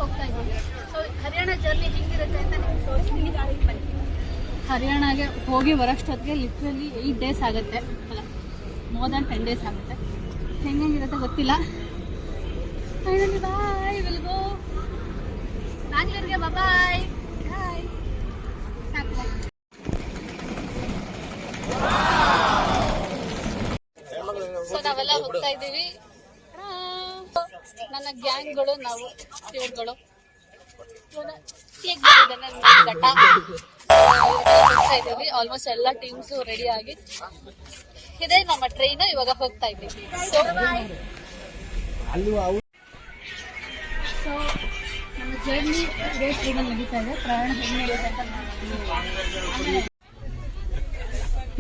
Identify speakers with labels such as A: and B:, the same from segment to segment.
A: ಹೋಗ್ತಾ ಇದ್ದೀವಿ. So Haryana journey ಹೆಂಗಿರುತ್ತೆ ಅಂತ ನಿಮ್ಗೆ ತೋರಿಸ್ತೀನಿ. ಹರಿಯಾಣಗೆ ಹೋಗಿ ಬರೋಷ್ಟೊತ್ತಿಗೆ ಲಿಟ್ರಲಿ 8 days ಆಗುತ್ತೆ, ಅಲ್ಲ ಮೋರ್ ದನ್ 10 days ಆಗುತ್ತೆ. ಹೆಂಗಿರುತ್ತೆ ಗೊತ್ತಿಲ್ಲ. ಫೈನಲಿ ಬಾಯ್, ವಿಲ್ ಗೋ ಬ್ಯಾಂಗ್ಳೂರ್ಗೆ. Bye bye. ಸೊ ನಾವೆಲ್ಲ ಹೋಗ್ತಾ ಇದ್ದೀವಿ. ನನ್ನ ಗ್ಯಾಂಗ್ಗಳು, ನಾವು ಇವ್ರುಗಳು ಹೋಗ್ತಾ ಇದ್ದೀವಿ. ಆಲ್ಮೋಸ್ಟ್ ಎಲ್ಲ ಟೀಮ್ಸು ರೆಡಿ ಆಗಿ ಇದೆ. ನಮ್ಮ ಟ್ರೈನ್ ಇವಾಗ ಹೋಗ್ತಾ ಇದ್ದೀವಿ. ಸೊ ನಮ್ಮ ಜರ್ನಿ ಇದೇ ಟ್ರೈನಲ್ಲಿ ನಡೀತಾ ಇದೆ. ಪ್ರಯಾಣ ಹೆಂಗೆ ನಡೆಯುತ್ತೆ ಅಂತ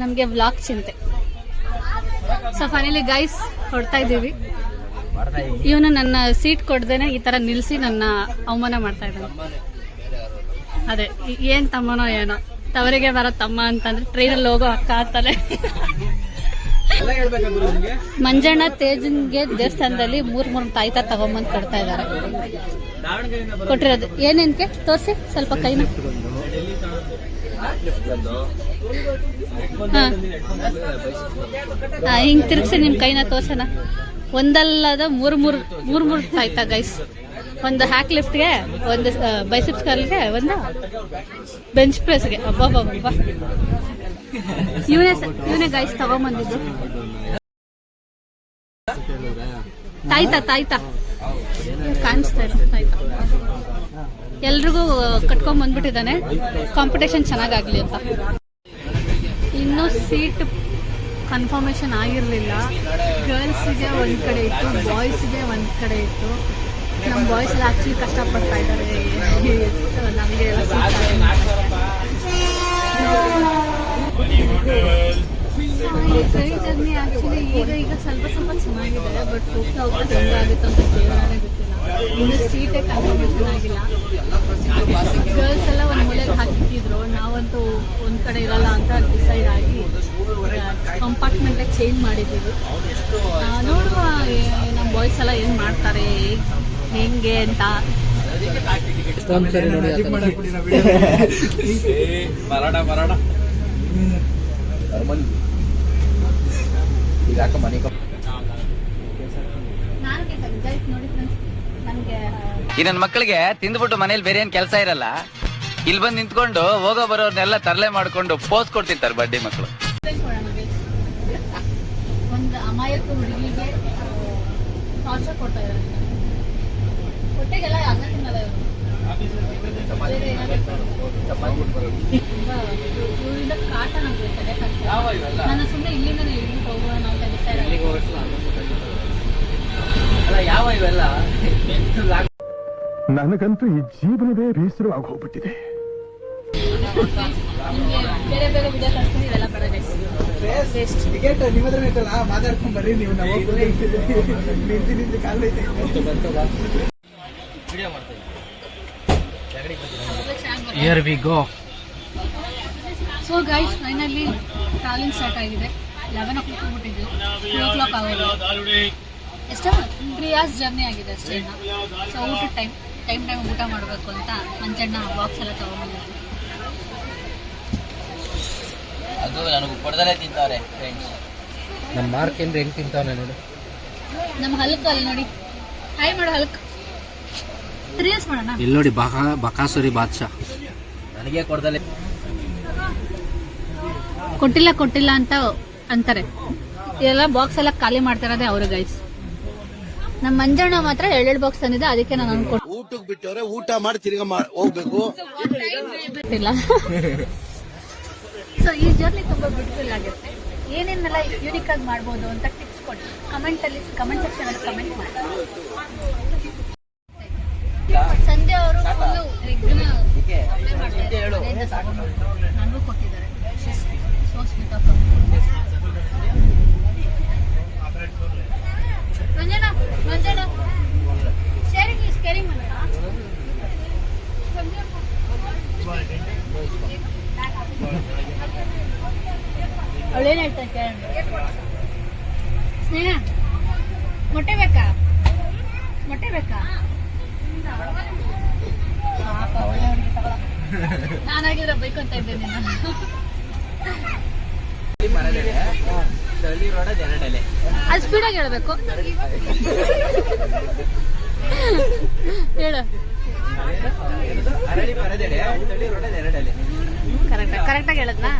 A: ನಮಗೆ ವ್ಲಾಗ್ ಚಿಂತೆ. ಸೊ ಫೈನಲಿ ಗೈಸ್ ಹೊರಡ್ತಾ ಇದ್ದೀವಿ. ಇವನು ನನ್ನ ಸೀಟ್ ಕೊಡ್ದೇನೆ ಈ ತರ ನಿಲ್ಸಿ ನನ್ನ ಅವಮಾನ ಮಾಡ್ತಾ ಇದ್ದಾನೆ. ಅದೇ ಏನ್ ತಮ್ಮನೋ ಏನೋ, ತವರಿಗೆ ಬರೋ ತಮ್ಮ ಅಂತಂದ್ರೆ ಟ್ರೈನಲ್ಲಿ ಹೋಗೋ ಅಕ್ಕ ಅಂತಾನೆ. ಮಂಜಣ್ಣ ತೇಜನ್ಗೆ ದೇವಸ್ಥಾನದಲ್ಲಿ 3 ತಾಯ್ತ ತಗೊಂಬಂದ್ ಕೊಡ್ತಾ ಇದಾರೆ. ಕೊಟ್ಟಿರೋದು ಏನೇನ್ಕೆ ತೋರ್ಸಿ ಸ್ವಲ್ಪ ಕೈನ. ಹಿಂಗ್ ತಿರ್ಗ್ಸಿ ನಿಮ್ ಕೈನ ತೋರ್ಸೋಣ. ಒಂದಲ್ಲದ ಮೂರ್ ತಾಯ್ತ ಗೈಸ್. ಒಂದು ಹ್ಯಾಕ್ ಲಿಫ್ಟ್ಗೆ, ಒಂದು ಬೈಸಿಪ್ಸ್ ಕರ್ಲ್ಗೆ, ಒಂದು ಬೆಂಚ್ ಪ್ರೆಸ್ಗೆ. ಅಬ್ಬಬ್ಬಬ್ಬ, ಇವನೇ ಗೈಸ್ ತಗೊಂಬಂದಿದ್ದು ತಾಯ್ತ ಕಾಣಿಸ್ತಾ ಇದೆ. ತಾಯ್ತ ಎಲ್ರಿಗೂ ಕಟ್ಕೊಂಡ್ ಬಂದ್ಬಿಟ್ಟಿದ್ದಾನೆ, ಕಾಂಪಿಟೇಷನ್ ಚೆನ್ನಾಗಾಗ್ಲಿ ಅಂತ. ಇನ್ನೂ ಸೀಟ್ ಕನ್ಫರ್ಮೇಶನ್ ಆಗಿರಲಿಲ್ಲ. ಗರ್ಲ್ಸಿಗೆ ಒಂದ್ ಕಡೆ ಇತ್ತು, ಬಾಯ್ಸ್ಗೆ ಒಂದ್ ಕಡೆ ಇತ್ತು. ನಮ್ಮ ಬಾಯ್ಸ್ ಎಲ್ಲ ಆಕ್ಚುಲಿ ಕಷ್ಟಪಡ್ತಾ ಇದ್ದಾರೆ. ನಮಗೆ ಟ್ರೈನ್ ಜರ್ನಿ ಆಕ್ಚುಲಿ ಈಗ ಸ್ವಲ್ಪ ಚೆನ್ನಾಗಿದೆ. ಬಟ್ ಹೋಗ್ತಾ ಹೆಂಗಾಗುತ್ತೆ ಅಂತ ಕೇಳೋಣ ಗೊತ್ತಿಲ್ಲ. ಇನ್ನು ಸೀಟೇ ಕನ್ಫರ್ಮೇಶನ್ ಆಗಿಲ್ಲ. ಗರ್ಲ್ಸ್ ಎಲ್ಲ ಒಂದ್ ಮೂಲೆಗೆ ಹಾಕಿಟ್ಟಿದ್ರು, ನಾವಂತೂ ಒಂದ್ ಕಡೆ ಇರಲ್ಲ ಅಂತ ಡಿಸೈಡ್ ಆಗಿ ಕಂಪಾರ್ಟ್ಮೆಂಟ್ ಚೇಂಜ್ ಮಾಡಿದ್ದೀವಿ. ನೋಡುವ ನಮ್ಮ ಬಾಯ್ಸ್ ಎಲ್ಲ ಏನ್ ಮಾಡ್ತಾರೆ ಹೆಂಗೆ ಅಂತ.
B: ಈ ನನ್ನ ಮಕ್ಕಳಿಗೆ ತಿಂದ್ಬಿಟ್ಟು ಮನೇಲಿ ಬೇರೆ ಏನ್ ಕೆಲಸ ಇರಲ್ಲ, ಇಲ್ಲಿ ಬಂದು ನಿಂತ್ಕೊಂಡು ಹೋಗೋ ಬರೋರ್ನೆಲ್ಲ ತರಲೆ ಮಾಡ್ಕೊಂಡು ಪೋಸ್ ಕೊಡ್ತಿರ್ತಾರೆ ಬಡ್ಡಿ ಮಕ್ಕಳು.
A: ಒಂದು ಅಮಾಯಕ ಹುಡುಗಿಗೆ ಟಾರ್ಚರ್ ಕೊಡ್ತಾ ಇದ್ದಾರೆ. ಹೊಟ್ಟೆಗೆಲ್ಲ ಅನ್ನ ತಿನ್ನಲ್ಲ ಇವರು. ಇವರಿಂದ ಕಾಟ ನಮ್ಗೆ ತಲೆ ಕಟ್ಟ. ನಾನು ಸುಮ್ಮನೆ ಇಲ್ಲಿಂದನೇ ಇಲ್ಲಿ ಹೋಗೋಣ ಅಂತ ಡಿಸೈಡ್ ಆಗಿ.
C: ನನಗಂತೂ ಈ ಜೀವನವೇ ಬೇಸರವಾಗಿ ಹೋಗ್ಬಿಟ್ಟಿದೆ.
A: ಬೇರೆ ಬೇರೆ ವಿಡಿಯೋ ಕಳಿಸ್ತೀನಿ, ಇವೆಲ್ಲ ಬೇಡ ಗೈಸ್.
D: ಟಿಕೆಟ್ ನಿಮ್ಮ ಹತ್ರ ಐತಲ್ಲ, ಮಾತಾಡ್ಕೊಂಡ್ ಬರ್ರಿ ನೀವು. ನಾವು ನಿಂತು ಕಾಲ ಐತೆ.
A: Here we go. So guys finally travelling start ಆಗಿದೆ. 11 o'clock ಹೋಗ್ಬಿಟ್ಟಿದ್ವಿ, 2 o'clock ಆಗೋದು. ಎಷ್ಟು 3 hours ಜರ್ನಿ ಆಗಿದೆ ಅಷ್ಟೇ. ಸೊ ಊಟ ಟೈಮ್ ಊಟ ಮಾಡಬೇಕು ಅಂತ ಮಂಜಣ್ಣ ಬಾಕ್ಸ್ ಎಲ್ಲ ತಗೊಂಡ್ಬಂದಿದ್ರು.
B: ಅದು ನನಗೆ ಕೊಡದಲ್ಲೇ ತಿಂತಾವ್ರೆ ಫ್ರೆಂಡ್ಸ್.
D: ನಮ್ಮ ಮಾರ್ಕ್ ಏನ್ರಿ ಹೆಂಗ್ ತಿಂತಾವನೆ ನೋಡಿ.
A: ನಮ್ಮ ಹಲ್ಕ್ ಅಲ್ಲಿ ನೋಡಿ, ಹಾಯ್ ಮಾಡು ಹಲ್ಕ್. ಸೀರಿಯಸ್ ಮಾಡೋಣ.
D: ಇಲ್ಲಿ ನೋಡಿ ಬಕಾಸುರಿ ಬಾದ್ಶಾ
B: ನನಗೆ ಕೊಡದಲ್ಲೇ
A: ಕೊಟ್ಟಿಲ್ಲ ಅಂತ ಅಂತಾರೆ. ಇದೆಲ್ಲ ಬಾಕ್ಸ್ ಎಲ್ಲ ಖಾಲಿ ಮಾಡ್ತಿರೋದೇ ಅವರು ಗೈಸ್. ನಮ್ಮ ಮಂಜಣ್ಣ ಮಾತ್ರ 2 ಬಾಕ್ಸ್ ತಂದಿದೆ, ಅದಕ್ಕೆ ನಾನು ಅನ್ಕೊಟ್ಟಿಲ್ಲ.
E: ಊಟಕ್ಕೆ ಬಿಟ್ಟವ್ರೆ, ಊಟ ಮಾಡಿ ತಿರ್ಗಾ ಹೋಗ್ಬೇಕು.
A: ಸೊ ಈ ಜರ್ನಿ ತುಂಬಾ ಬ್ಯೂಟಿಫುಲ್ ಆಗಿರುತ್ತೆ. ಏನೇನೆಲ್ಲ ಯೂನಿಕ್ ಆಗಿ ಮಾಡ್ಬೋದು ಅಂತ ಟಿಪ್ಸ್ ಕೊಡಿ ಕಮೆಂಟ್ ಸೆಕ್ಷನ್ ಅಲ್ಲಿ ಕಮೆಂಟ್ ಮಾಡಿ. ಸಂಜೆ ಅವರು ಫುಲ್ಲು ಎಗ್ನ ಅಪ್ಲೈ ಮಾಡ್ತಾರೆ, ನನಗೂ ಕೊಟ್ಟಿದ್ದಾರೆ. So sweet of Manjanna sharing is caring. ಅವಳೇನು ಹೇಳ್ತಾರೆ ಕೇಳೋಣ. ಸ್ನೇಹ ಮೊಟ್ಟೆ ಬೇಕಾ? ನಾನಾಗಿದ್ರೆ ಬೈಕೊಂತ ಇದ್ದೆ ನಿನ್ನ.
F: ಮರದೆಡೆ ತಳಿ ರೋಡದ ಎರಡೆಲೆ.
A: ಅದು ಸ್ಪೀಡಾಗಿ ಹೇಳ್ಬೇಕು. ಹೇಳು.
F: ಅರಳಿ ಮರದೆಡೆ ತಳಿ ರೋಡದ ಎರಡೆಲೆ.
A: ಕರೆಕ್ಟಾಗಿ ಹೇಳದ್ನಾ?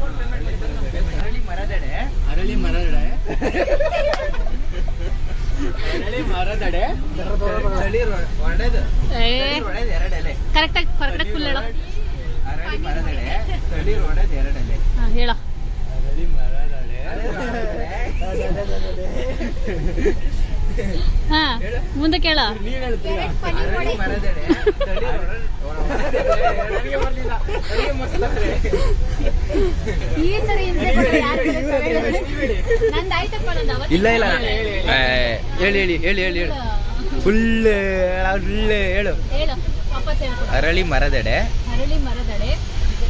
F: ಅರಳಿ ಮರದೆಡೆ ಅರಳಿ ಮರದೆಡೆ ಅರಳಿ ಮರದೆಡೆ ತಳಿ ರೋಡದ ಎರಡೆಲೆ.
A: ಕರೆಕ್ಟಾಗಿ ಫುಲ್ ಹೇಳು.
F: ಅರಳಿ ಮರದೆಡೆ ತಳಿ ರೋಡದ ಎರಡೆಲೆ.
A: ಹೇಳ.
F: ಅರಳಿ ಮರದೆಡೆ
A: ಹಾ ಮುಂದೆ ಕೇಳ.
F: ನೀವ್ ಹೇಳ್ತೀರಾ? ಅರಳಿ ಮರದೆಡೆ ತಳಿ
A: ಈ ತರ ಹಿಂಸೆ ಕೊಟ್ರೆ ಯಾರು ಬಿಡುತ್ತಾರೆ? ನಂದು ಆಯ್ತಪ್ಪ, ನಂದು ಅವತ್ತು
F: ಇಲ್ಲ ಇಲ್ಲ ಹೇಳಿ ಹೇಳಿ ಹೇಳಿ ಹೇಳಿ ಹೇಳು ಫುಲ್ ಹೇಳು.
A: ಹೇಳು ವಾಪಸ್ ಹೇಳ್ಕೊಡು.
F: ಅರಳಿ ಮರದೆಡೆ
A: ಅರಳಿ ಮರದಡೆ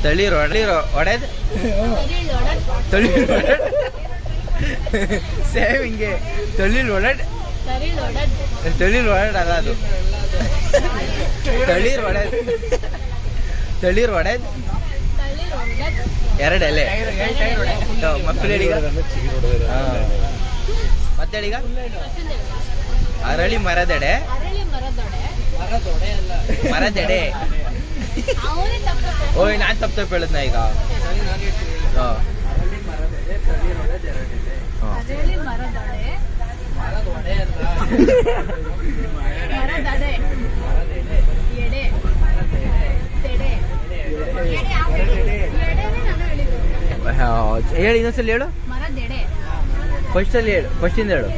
F: ತಳಿ ಒಡೆದ್ ತಳಿ ಸೇಮ್ ಹಿಂಗೆ ತಳಿ ಒಡೆದ್ ತಳಿ ಒಡೆದ್ ಅಲ್ಲ ಅದು ತಳಿ ಒಡೆದ್ ತಳಿ ಒಡೆದ್ ಎರಡು ಎಲೆ ಮಕ್ಕಳು ಹೇಳೀಗ. ಮತ್ತೆ ಹೇಳೀಗ. ಅರಳಿ ಮರದೆಡೆ
A: ಅರಳಿ ಮರದೊಡೆ
F: ಮರದೆಡೆ.
A: ಅವನೇ ತಪ್ಪು.
F: ಓಯ್ ನಾನ್ ತಪ್ಪು ಹೇಳದ್ನ ಈಗ.
A: ಅರಳಿ ಮರದಡೆ ಮರದಡೆ ಎಡೆ ತೆಡೆ ಎಡೆ ಎಡೆನೇ ನಾನು ಹೇಳಿದ್ದು.
F: ಹೇಳಿ ಇನ್ನೊಂದ್ಸಲ ಹೇಳು.
A: ಮರದೆಡೆ
F: ಫಸ್ಟ್ ಅಲ್ಲಿ ಹೇಳು, ಫಸ್ಟ್ ಇಂದ ಹೇಳು.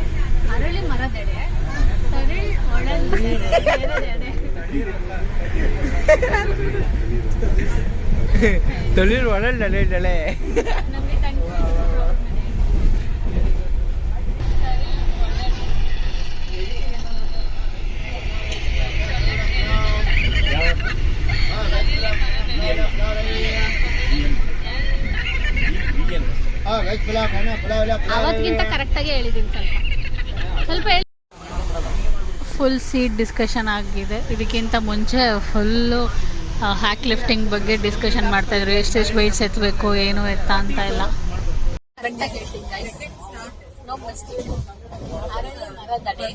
A: ಅರಳಿ ಮರದೆಡೆ ತರಿಳ್ ಒಳಲ್ ಎಡೆ
F: ತಳಿರ್ ಒಳ್ಳೆ ನಡೆ ನಡೆ.
A: ನಮಗೆ ಟಂಗ್ ಅವತ್ತಿಗಿಂತ ಕರೆಕ್ಟಾಗಿ ಹೇಳಿದ್ದೀನಿ. ಸ್ವಲ್ಪ ಫುಲ್ ಸೀಟ್ ಡಿಸ್ಕಷನ್ ಆಗಿದೆ. ಇದಕ್ಕಿಂತ ಮುಂಚೆ ಫುಲ್ಲು ಹ್ಯಾಕ್ ಲಿಫ್ಟಿಂಗ್ ಬಗ್ಗೆ ಡಿಸ್ಕಷನ್ ಮಾಡ್ತಾ ಇದ್ರು. ಎಷ್ಟೆಷ್ಟು ವೆಯ್ಟ್ಸ್ ಎತ್ತಬೇಕು ಏನು ಎತ್ತ ಅಂತ ಎಲ್ಲ. ಅರಳಿ ಮರದಡೆ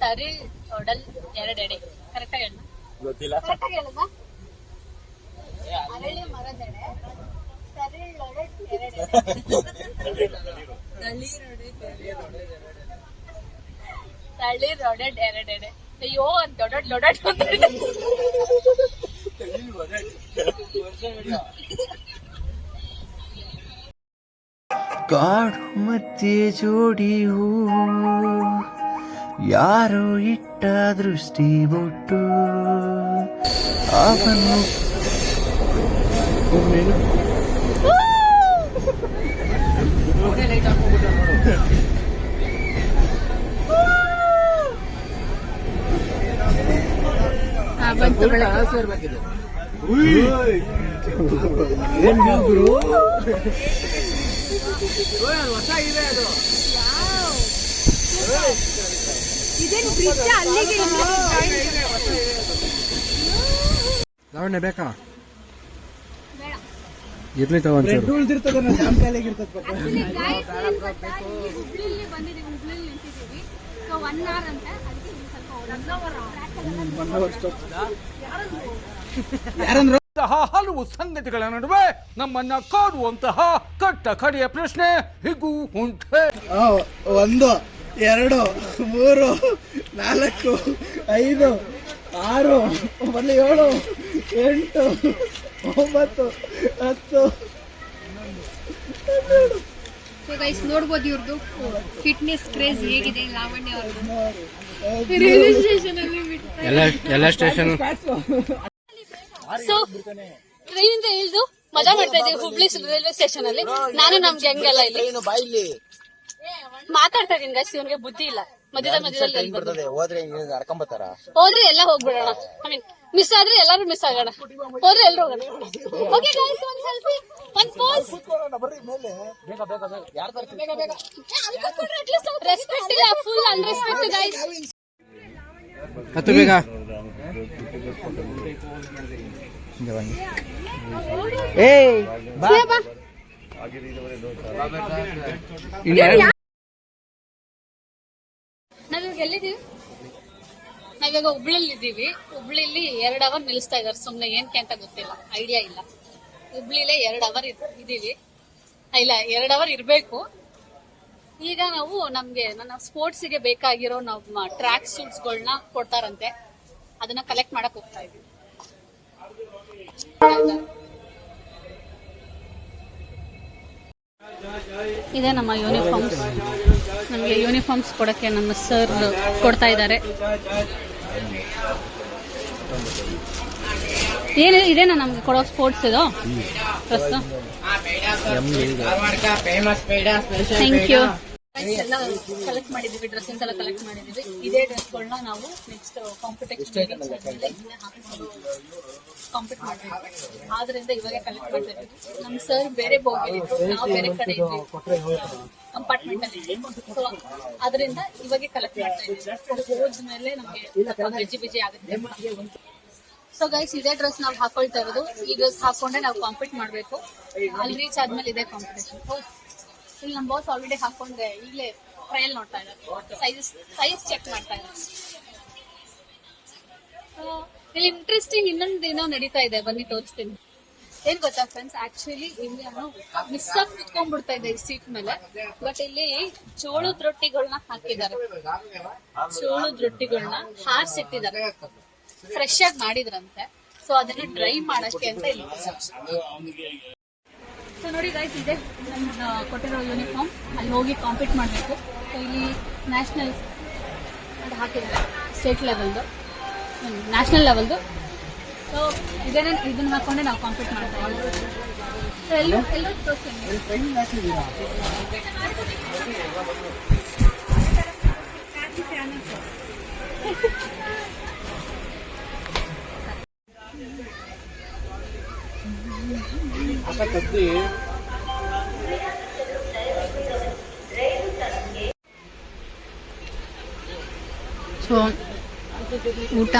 A: ತರಿಳ್ ಒಡಲ್ ಎರಡೆಡೆ. ಕರೆಕ್ಟಾಗಿ ಹೇಳ. ಅರಳಿ ಮರದಡೆ ತರಿಳ್ ಒಡಲ್ ಎರಡೆಡೆ. ತಳಿ ರೊಡೆಡ್ ಎರಡೆಡೆ. ಅಯ್ಯೋ ಅಂತ ದೊಡ್ಡ
F: ಕಾಡು ಮಧ್ಯೆ ಜೋಡಿ ಹೂ ಯಾರೋ ಇಟ್ಟ ದೃಷ್ಟಿ ಬೊಟ್ಟು ಅವನು
A: ಬಂತು ಇದೇನು ಬ್ರಿಡ್ಜ್ ಅಲ್ಲಿಗೆ
C: ಲಾವಣ್ಯ ಬೇಕಾ?
A: ಬೇಡ.
C: ಇರ್ಲಿ ತಗೊಂಡ್
D: ಉಳ್ದಿರ್ತದ ಜಾಮ್ ಕಾಲಿಗಿರ್ತದ ಪಾಪ.
A: ಹುಬ್ಳಿಲಿ ಬಂದಿದ್ದೀವಿ, ಹುಬ್ಳಿಲಿ ನಿಂತಿದ್ದೀವಿ. ಸೊ 1 hour ಅಂತ ಅದಕ್ಕೆ
D: ಯಾರಂದ್ರು
C: ಹಲವು ಸಂಗತಿಗಳ ನಡುವೆ ನಮ್ಮನ್ನ ಕಾಡುವಂತಹ ಕಟ್ಟ ಕಡೆಯ ಪ್ರಶ್ನೆ ಹೀಗೂ ಉಂಟೆ.
D: 1 2 3 4 5 6 ಮೊದಲು 7 8 9 10.
A: ಸೊ ಗೈಸ್ ನೋಡ್ಬೋದು ಇವ್ರದ್ದು ಫಿಟ್ನೆಸ್ ಕ್ರೇಜ್ ಹೇಗಿದೆ ಲಾವಣ್ಯ ಅವ್ರದ್ದು. ರೈಲ್ವೆ ಸ್ಟೇಷನ್ ಅಲ್ಲಿ
C: ಎಲ್ಲ ಸ್ಟೇಷನ್
A: ಸೊ ಟ್ರೈನ್ ಇಳಿದು ಮಜಾ ಮಾಡ್ತಾ ಇದ್ದೀವಿ ಹುಬ್ಳಿ ರೈಲ್ವೆ ಸ್ಟೇಷನ್ ಅಲ್ಲಿ. ನಾನು ನಮ್ ಗ್ಯಾಂಗ್ ಎಲ್ಲ ಇಲ್ಲಿ ಮಾತಾಡ್ತಾ ಇದೀನಿ ಗೈಸ್. ಇವನ್ಗೆ ಬುದ್ಧಿ ಇಲ್ಲ. ಮಧ್ಯದಲ್ಲಿ ಹೋದ್ರೆ ಎಲ್ಲ ಹೋಗ್ಬಿಡೋಣ. ಐ ಮೀನ್ ಮಿಸ್ ಆದ್ರೆ ಎಲ್ಲಾರು ಮಿಸ್ ಆಗೋಣ. ಹೋದ್ರೆ ಎಲ್ರು ಹೋಗೋಣ. ಓಕೆ ಗೈಸ್, ಒಂದ್ ಸೆಲ್ಫಿ, ಒಂದ್ ಪೋಸ್. ರೆಸ್ಪೆಕ್ಟ್ ಇಲ್ಲ, ಫುಲ್ ಅನ್ರೆಸ್ಪೆಕ್ಟ್ ಗೈಸ್.
C: ಹತ್ತು ಬೇಗ
F: ಏಯ್ ಬಾ
A: ನಾವಿವಾಗ ಎಲ್ಲಿದ್ದೀವಿ? ನಾವಿವಾಗ ಹುಬ್ಳಿಲಿ ಇದ್ದೀವಿ. ಹುಬ್ಳಿಲಿ 2 ಅವರ್ ನಿಲ್ಲಿಸ್ತಾ ಇದಾರೆ ಸುಮ್ನೆ, ಏನಕ್ಕೆ ಅಂತ ಗೊತ್ತಿಲ್ಲ, ಐಡಿಯಾ ಇಲ್ಲ. ಹುಬ್ಳಿಲೇ 2 ಅವರ್ ಇದೀವಿ, ಇಲ್ಲ 2 ಅವರ್ ಇರ್ಬೇಕು. ಈಗ ನಾವು ನಮ್ಗೆ ನನ್ನ ಸ್ಪೋರ್ಟ್ಸಿಗೆ ಬೇಕಾಗಿರೋ ನಮ್ಮ ಟ್ರ್ಯಾಕ್ ಸೂಟ್ಸ್ಗಳನ್ನ ಕೊಡ್ತಾರಂತೆ, ಅದನ್ನ ಕಲೆಕ್ಟ್ ಮಾಡಕ್ ಹೋಗ್ತಾ ಇದೀವಿ. ಇದೆ ನಮ್ಮ ಯೂನಿಫಾರ್ಮ್ಸ್. ನಮಗೆ ಯೂನಿಫಾರ್ಮ್ಸ್ ಕೊಡಕ್ಕೆ ನಮ್ಮ ಸರ್ ಕೊಡ್ತಾ ಇದ್ದಾರೆ. ಏನು ಇದೇನಾ ನಮ್ಗೆ ಕೊಡೋ ಸ್ಪೋರ್ಟ್ಸ್ ಇದು ಡ್ರೆಸ್? Thank you. ಎಲ್ಲ ಕಲೆಕ್ಟ್ ಮಾಡಿದೀವಿ, ಡ್ರೆಸ್ಸಿಂಗ್ಸ್ ಎಲ್ಲ ಕಲೆಕ್ಟ್ ಮಾಡಿದೀವಿ. ಇದೇ ಡ್ರೆಸ್ಗಳನ್ನ ನಾವು ನೆಕ್ಸ್ಟ್ ಕಾಂಪಿಟೇಷನ್ ಕಾಂಪೀಟ್ ಮಾಡ್ಬೇಕು. ಆದ್ರಿಂದ ಇವಾಗ ಕಲೆಕ್ಟ್ ಮಾಡ್ತಾ ಇದೀವಿ. ನಮ್ಮ ಸರ್ ಬೇರೆ ಹೋಗಿದ್ರು, ನಾವು ಬೇರೆ ಕಡೆ ಇದ್ವಿ ಕಂಪಾರ್ಟ್ಮೆಂಟ್ ಅಲ್ಲಿ. ಸೊ ಅದರಿಂದ ಇವಾಗ ಕಲೆಕ್ಟ್ ಮಾಡ್ತಾ ಇದ್ದೀವಿ. ಹೋದ್ಮೇಲೆ ನಮ್ಗೆ ಬಿಜಿ ಆಗುತ್ತೆ. ಸೊ ಗೈಸ್, ಇದೇ ಡ್ರೆಸ್ ನಾವು ಹಾಕೊಳ್ತಾ ಇರೋದು. ಈ ಡ್ರೆಸ್ ಹಾಕೊಂಡೆ ನಾವು ಕಾಂಪೀಟ್ ಮಾಡ್ಬೇಕು. ಅಲ್ಲಿ ರೀಚ್ ಆದ್ಮೇಲೆ ಇದೇ ಕಾಂಪಿಟೇಷನ್. ಇಲ್ಲಿ ನಮ್ಮ ಬಾಸ್ ಆಲ್ರೆಡಿ ಹಾಕೊಂಡೆ ಈಗಲೇ ಟ್ರಯಲ್ ನೋಡ್ತಾ ಇದ್ದಾರೆ, ಸೈಜ್ ಚೆಕ್ ಮಾಡ್ತಾ ಇದ್ದಾರೆ. ಇಲ್ಲಿ ಇಂಟ್ರೆಸ್ಟಿಂಗ್ ಇನ್ನೊಂದೇನೋ ನಡೀತಾ ಇದೆ, ಬನ್ನಿ ತೋರಿಸ್ತೀನಿ. ಏನ್ ಗೊತ್ತಾ ಫ್ರೆಂಡ್ಸ್, ಆಕ್ಚುಲಿ ಇಲ್ಲಿ ನಾನು ಮಿಸ್ ಆಗಿ ಕುತ್ಕೊಂಡ್ಬಿಡ್ತಾ ಇದೆ ಈ ಸೀಟ್ ಮೇಲೆ. ಬಟ್ ಇಲ್ಲಿ ಜೋಳದ ರೊಟ್ಟಿಗಳನ್ನ ಹಾಕಿದ್ದಾರೆ, ಜೋಳದ ರೊಟ್ಟಿಗಳನ್ನ ಹಾರ್ಸಿಟ್ಟಿದ್ದಾರೆ, ಫ್ರೆಶ್ ಆಗಿ ಮಾಡಿದ್ರಂತೆ. ಸೊ ಅದನ್ನ ಡ್ರೈ ಮಾಡಕ್ಕೆ ಅಂತ ಇಲ್ಲಿ. ಸೊ ನೋಡಿ ಗೈಸ್, ಇದೆ ನಮ್ಮ ಕೊಟ್ಟಿರೋ ಯೂನಿಫಾರ್ಮ್. ಅಲ್ಲಿ ಹೋಗಿ ಕಾಂಪೀಟ್ ಮಾಡಬೇಕು. ಸೊ ಇಲ್ಲಿ ನ್ಯಾಷನಲ್ ಅಂತ ಹಾಕಿದ್ದಾರೆ, ಸ್ಟೇಟ್ ಲೆವೆಲ್ದು, ನ್ಯಾಷನಲ್ ಲೆವೆಲ್ದು. ಸೊ ಇದನ್ನ ಹಾಕೊಂಡೆ ನಾವು ಕಾಂಪೀಟ್ ಮಾಡ್ತಾ ಇದ್ದೀವಿ. ಸೊ ಎಲ್ಲರೂ ತೋರಿಸ್ತೀನಿ. ಸೊ ಊಟ,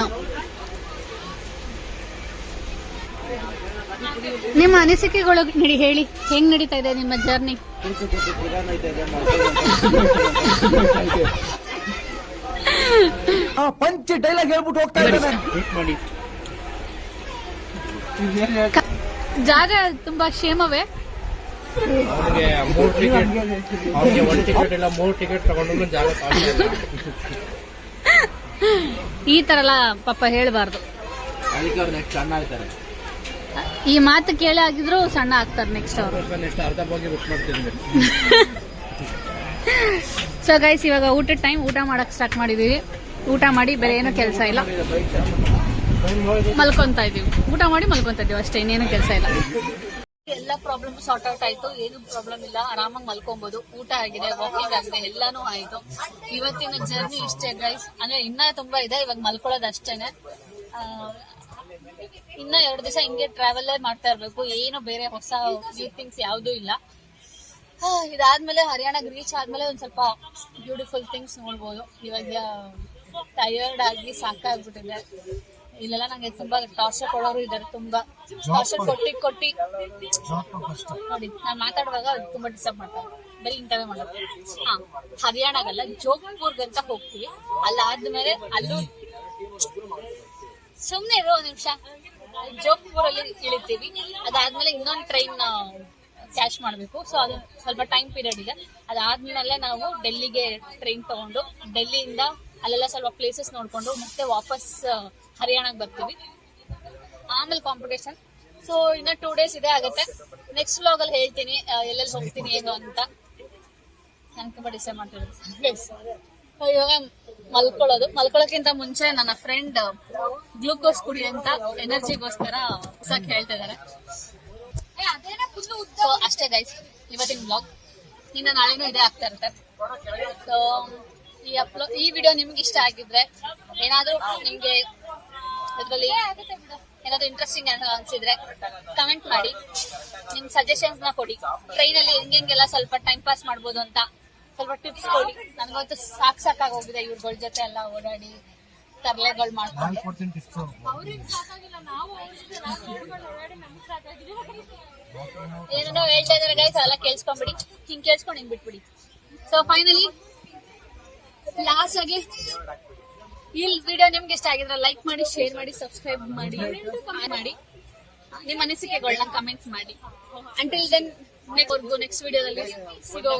A: ನಿಮ್ಮ ಅನಿಸಿಕೆಗಳು ಹೇಳಿ, ಹೆಂಗ್ ನಡೀತಾ ಇದೆ ನಿಮ್ಮ ಜರ್ನಿ?
F: ಪಂಚ್ ಡೈಲಾಗ್ ಹೇಳ್ಬಿಟ್ಟು ಹೋಗ್ತಾ ಇದ್ದಾರೆ.
A: ಜಾಗ ತುಂಬಾ ಕ್ಷೇಮವೇ?
F: ಅವ್ರಿಗೆ 3 ಟಿಕೆಟ್, ಅವ್ರಿಗೆ 1 ಟಿಕೆಟ್ ಇಲ್ಲ 3 ಟಿಕೆಟ್ ತಗೊಂಡು ಜಾಗ ಸಾಧ್ಯ.
A: ಈ ತರ ಎಲ್ಲ ಪಾಪ ಹೇಳ್ಬಾರ್ದು.
F: ಅದಕ್ಕೆ ಅವ್ರು ನೆಕ್ಸ್ಟ್ ಸಣ್ಣ ಆಗ್ತಾರೆ.
A: ಈ ಮಾತು ಕೇಳಿ ಆಗಿದ್ರು ಸಣ್ಣ ಆಗ್ತಾರೆ ನೆಕ್ಸ್ಟ್ ಅವರು.
F: ನೆಕ್ಸ್ಟ್ ಅರ್ಧ ಹೋಗಿ ಬುಕ್ ಮಾಡ್ತಿದ್ವಿ.
A: ಸೊ ಗೈಸ್, ಇವಾಗ ಊಟದ ಟೈಮ್. ಊಟ ಮಾಡಕ್ ಸ್ಟಾರ್ಟ್ ಮಾಡಿದೀವಿ. ಊಟ ಮಾಡಿ ಬೇರೆ ಏನೂ ಕೆಲಸ ಇಲ್ಲ, ಮಲ್ಕೊಂತಾ ಇದೀವಿ. ಊಟ ಮಾಡಿ ಮಲ್ಕೊಂತಾ ಇದೀವಿ ಅಷ್ಟೇ, ಇನ್ನೇನು ಕೆಲಸ ಇಲ್ಲ. ಎಲ್ಲ ಪ್ರಾಬ್ಲಮ್ ಸಾರ್ಟ್ ಔಟ್ ಆಯ್ತು, ಏನು ಪ್ರಾಬ್ಲಮ್ ಇಲ್ಲ, ಆರಾಮಾಗಿ ಮಲ್ಕೊಬಹುದು. ಊಟ ಆಗಿದೆ, ವಾಕಿಂಗ್ ಆಗಿದೆ, ಎಲ್ಲಾನು ಆಯ್ತು. ಇವತ್ತಿನ ಜರ್ನಿ ಇಷ್ಟೇ ಗೈಸ್. ಅಂದ್ರೆ ಇನ್ನ ತುಂಬಾ ಇದೆ, ಇವಾಗ ಮಲ್ಕೊಳ್ಳೋದು ಅಷ್ಟೇನೆ. ಇನ್ನ 2 ದಿವಸ ಹಿಂಗೆ ಟ್ರಾವೆಲ್ ಮಾಡ್ತಾ ಇರ್ಬೇಕು, ಏನು ಬೇರೆ ಹೊಸ ನ್ಯೂ ಥಿಂಗ್ಸ್ ಯಾವ್ದು ಇಲ್ಲ. ಇದಾದ್ಮೇಲೆ ಹರಿಯಾಣಕ್ಕೆ ರೀಚ್ ಆದ್ಮೇಲೆ ಒಂದ್ ಸ್ವಲ್ಪ ಬ್ಯೂಟಿಫುಲ್ ಥಿಂಗ್ಸ್ ನೋಡ್ಬೋದು. ಇವಾಗ ಟಯರ್ಡ್ ಆಗಿ ಸಾಕಾಗ್ಬಿಟ್ಟಿದೆ. ಇಲ್ಲೆಲ್ಲ ನಂಗೆ ತುಂಬಾ ಟಾರ್ಚರ್ ಕೊಡೋರು ಇದಾರೆ, ತುಂಬಾ ಟಾರ್ಚರ್ ಕೊಟ್ಟಿ ನೋಡಿ ನಾನು ಮಾತಾಡುವಾಗ ತುಂಬಾ ಡಿಸ್ಟರ್ಬ್ ಮಾಡ್ತಾರೆ. ಬರೀ ಇಂಟರ್ವ್ಯೂ ಮಾಡೋದು. ಹರಿಯಾಣಗಲ್ಲ, ಜೋಧ್ಪುರ್ಗಂತ ಹೋಗ್ತೀವಿ. ಅಲ್ಲಾದ್ಮೇಲೆ ಅಲ್ಲೂ ಸುಮ್ನೆ ಇರೋ ಒಂದ್ ನಿಮಿಷ, ಜೋಧ್ಪುರಲ್ಲಿ ಇಳಿತೀವಿ. ಅದಾದ್ಮೇಲೆ ಇನ್ನೊಂದು ಟ್ರೈನ್ ಕ್ಯಾಚ್ ಮಾಡ್ಬೇಕು. ಸೊ ಅದು ಸ್ವಲ್ಪ ಟೈಮ್ ಪೀರಿಯಡ್ ಇದೆ. ಅದಾದ್ಮೇಲೆ ನಾವು ಡೆಲ್ಲಿಗೆ ಟ್ರೈನ್ ತಗೊಂಡು ಡೆಲ್ಲಿಯಿಂದ ಅಲ್ಲೆಲ್ಲ ಸ್ವಲ್ಪ ಪ್ಲೇಸಸ್ ನೋಡ್ಕೊಂಡು ಮತ್ತೆ ವಾಪಸ್ ಹರಿಯಾಣಕ್ಕೆ ಬರ್ತೀವಿ. ಆಮೇಲೆ ಕಾಂಪಿಟೇಷನ್. ಸೊ ಇನ್ನ 2 ಡೇಸ್ ಇದೆ ಆಗುತ್ತೆ. ನೆಕ್ಸ್ಟ್ ವ್ಲಾಗ್ ಅಲ್ಲಿ ಹೇಳ್ತೀನಿ ಎಲ್ಲೆಲ್ಲಿ ಹೋಗ್ತೀನಿ ಏನು ಅಂತ. ನಾನು ತುಂಬಾ ಡಿಸೈಡ್ ಮಾಡ್ತಿದ್ದೀನಿ. ಇವಾಗ ಮಲ್ಕೊಳ್ಳೋಕ್ಕಿಂತ ಮುಂಚೆ ನನ್ನ ಫ್ರೆಂಡ್ ಗ್ಲೂಕೋಸ್ ಕುಡಿ ಅಂತ ಎನರ್ಜಿಗೋಸ್ಕರ ಹೊಸಕ್ಕೆ ಹೇಳ್ತಾ ಇದಾರೆ. ಸೊ ಅಷ್ಟೇ ಗೈಸ್ ಇವತ್ತಿನ ಬ್ಲಾಗ್. ಇನ್ನು ನಾಳೆನೂ ಇದೇ ಆಗ್ತಾ ಇರುತ್ತೆ. ಸೊ ಈ ವಿಡಿಯೋ ನಿಮ್ಗೆ ಇಷ್ಟ ಆಗಿದ್ರೆ, ಏನಾದ್ರೂ ನಿಮ್ಗೆ ಇದ್ರಲ್ಲಿ ಏನಾದ್ರು ಇಂಟ್ರೆಸ್ಟಿಂಗ್ ಅನ್ಸಿದ್ರೆ ಕಮೆಂಟ್ ಮಾಡಿ, ನಿಮ್ ಸಜೆಷನ್ಸ್ ನ ಕೊಡಿ. ಟ್ರೈನಲ್ಲಿ ಹೆಂಗೆಲ್ಲ ಸ್ವಲ್ಪ ಟೈಮ್ ಪಾಸ್ ಮಾಡ್ಬೋದು ಅಂತ ಸ್ವಲ್ಪ ಟಿಪ್ಸ್ ಕೊಡಿ. ನನಗಂತೂ ಸಾಕಾಗೋಗಿದೆ ಇವ್ರಗಳ ಜೊತೆ ಎಲ್ಲ ಓಡಾಡಿ. ತರಲೆಗಳು ಮಾಡ್ಕೊಂಡು
D: ನಾನು ಕೊಡ್ತೀನಿ ಟಿಪ್ಸ್.
A: ಏನೇನೋ ಹೇಳ್ತಾ ಇದಾರೆ ಗೈಸ್, ಎಲ್ಲ ಕೇಳಿಸ್ಕೊಂಡ್ಬಿಡಿ. ಹಿಂಗ್ ಕೇಳಿಸ್ಕೊಂಡು ಹಿಂಗ್ ಬಿಟ್ಬಿಡಿ. ಸೊ ಫೈನಲಿ ಲಾಸ್ಟ್ ಆಗಿ ಈ ವಿಡಿಯೋ ನಿಮ್ಗೆ ಇಷ್ಟ ಆಗಿದ್ರೆ ಲೈಕ್ ಮಾಡಿ, ಶೇರ್ ಮಾಡಿ, ಸಬ್ಸ್ಕ್ರೈಬ್ ಮಾಡಿ, ನಿಮ್ಮ ಅನಿಸಿಕೆಗಳನ್ನ ಕಮೆಂಟ್ ಮಾಡಿ. ಅಂಟಿಲ್ ದೆನ್ ನೆಕ್ಸ್ಟ್ ವಿಡಿಯೋದಲ್ಲಿ ಸಿಗೋ